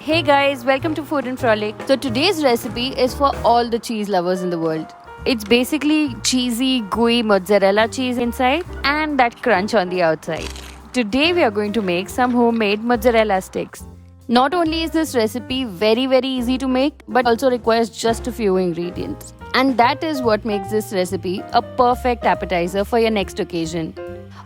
Hey guys, welcome to Food and Frolic. So today's recipe is for all the cheese lovers in the world. It's basically cheesy, gooey mozzarella cheese inside and that crunch on the outside. Today we are going to make some homemade mozzarella sticks. Not only is this recipe very easy to make, but also requires just a few ingredients. And that is what makes this recipe a perfect appetizer for your next occasion.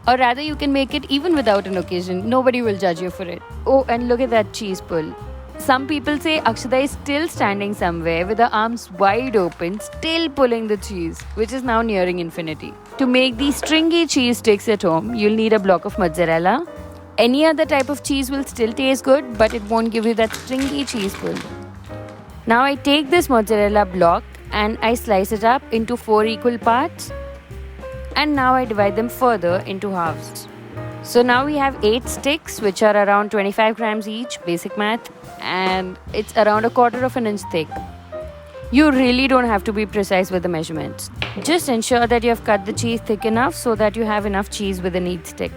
Or rather, you can make it even without an occasion. Nobody will judge you for it. Oh, and look at that cheese pull. Some people say Akshada is still standing somewhere with her arms wide open, still pulling the cheese, which is now nearing infinity. To make these stringy cheese sticks at home, you'll need a block of mozzarella. Any other type of cheese will still taste good, but it won't give you that stringy cheese pull. Now I take this mozzarella block and I slice it up into 4 equal parts. And now I divide them further into halves. So now we have 8 sticks, which are around 25 grams each, basic math, and it's around 1/4 inch thick. You really don't have to be precise with the measurements. Just ensure that you have cut the cheese thick enough so that you have enough cheese within each stick.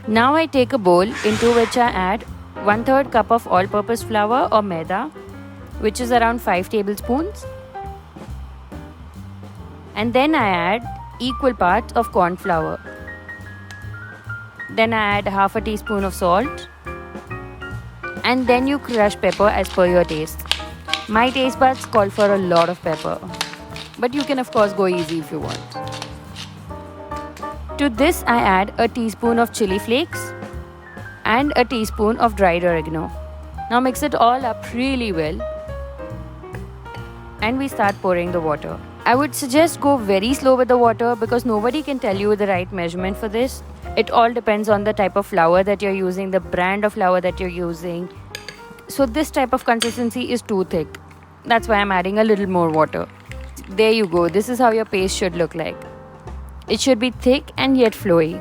Now I take a bowl into which I add 1/3 cup of all-purpose flour or maida, which is around 5 tablespoons. And then I add equal parts of cornflour. Then I add half a teaspoon of salt. And then you crush pepper as per your taste. My taste buds call for a lot of pepper, but you can of course go easy if you want. To this I add a teaspoon of chili flakes and a teaspoon of dried oregano. Now mix it all up really well and we start pouring the water. I would suggest go very slow with the water because nobody can tell you the right measurement for this. It all depends on the type of flour that you're using, the brand of flour that you're using. So this type of consistency is too thick. That's why I'm adding a little more water. There you go. This is how your paste should look like. It should be thick and yet flowy.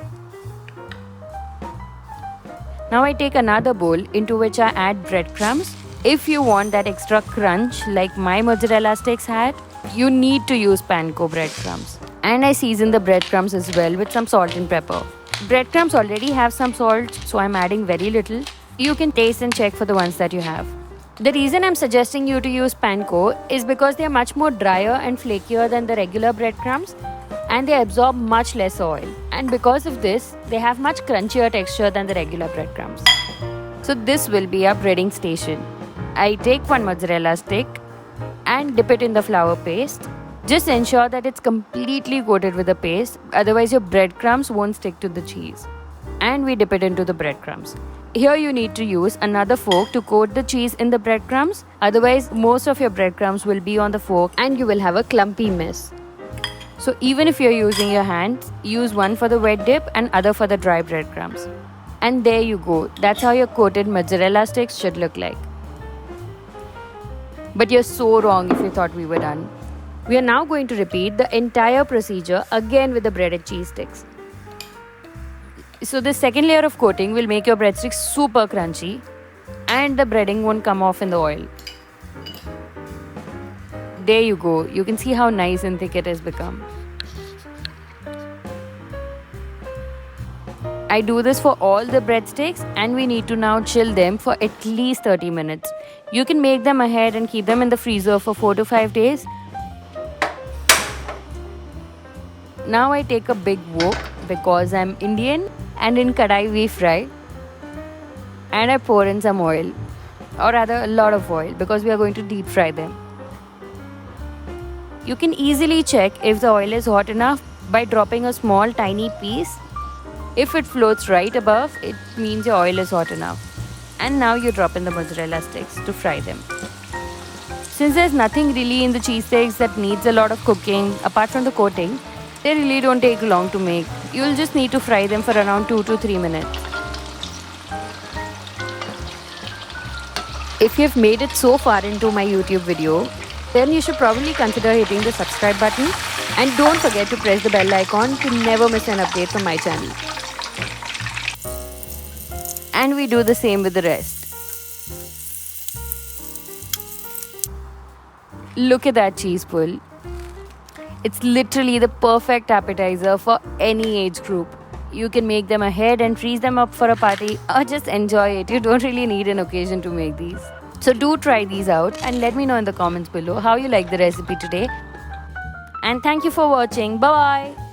Now I take another bowl into which I add breadcrumbs. If you want that extra crunch like my mozzarella sticks had, you need to use panko breadcrumbs. And I season the breadcrumbs as well with some salt and pepper. Breadcrumbs already have some salt, so I'm adding very little. You can taste and check for the ones that you have. The reason I'm suggesting you to use panko is because they are much more drier and flakier than the regular breadcrumbs and they absorb much less oil. And because of this, they have much crunchier texture than the regular breadcrumbs. So this will be our breading station. I take one mozzarella stick and dip it in the flour paste. Just ensure that it's completely coated with the paste, otherwise your breadcrumbs won't stick to the cheese. And we dip it into the breadcrumbs. Here you need to use another fork to coat the cheese in the breadcrumbs, otherwise most of your breadcrumbs will be on the fork and you will have a clumpy mess. So even if you're using your hands, use one for the wet dip and other for the dry breadcrumbs. And there you go, that's how your coated mozzarella sticks should look like. But you're so wrong if you thought we were done. We are now going to repeat the entire procedure again with the breaded cheese sticks. So this second layer of coating will make your breadsticks super crunchy and the breading won't come off in the oil. There you go. You can see how nice and thick it has become. I do this for all the breadsticks and we need to now chill them for at least 30 minutes. You can make them ahead and keep them in the freezer for 4 to 5 days. Now I take a big wok because I'm Indian and in kadai we fry. And I pour in some oil, or rather a lot of oil because we are going to deep fry them. You can easily check if the oil is hot enough by dropping a small tiny piece. If it floats right above, it means your oil is hot enough. And now you drop in the mozzarella sticks to fry them. Since there's nothing really in the cheese sticks that needs a lot of cooking apart from the coating, they really don't take long to make. You'll just need to fry them for around 2 to 3 minutes. If you've made it so far into my YouTube video, then you should probably consider hitting the subscribe button and don't forget to press the bell icon to never miss an update from my channel. And we do the same with the rest. Look at that cheese pull. It's literally the perfect appetizer for any age group. You can make them ahead and freeze them up for a party or just enjoy it. You don't really need an occasion to make these. So do try these out and let me know in the comments below how you like the recipe today. And thank you for watching. Bye bye.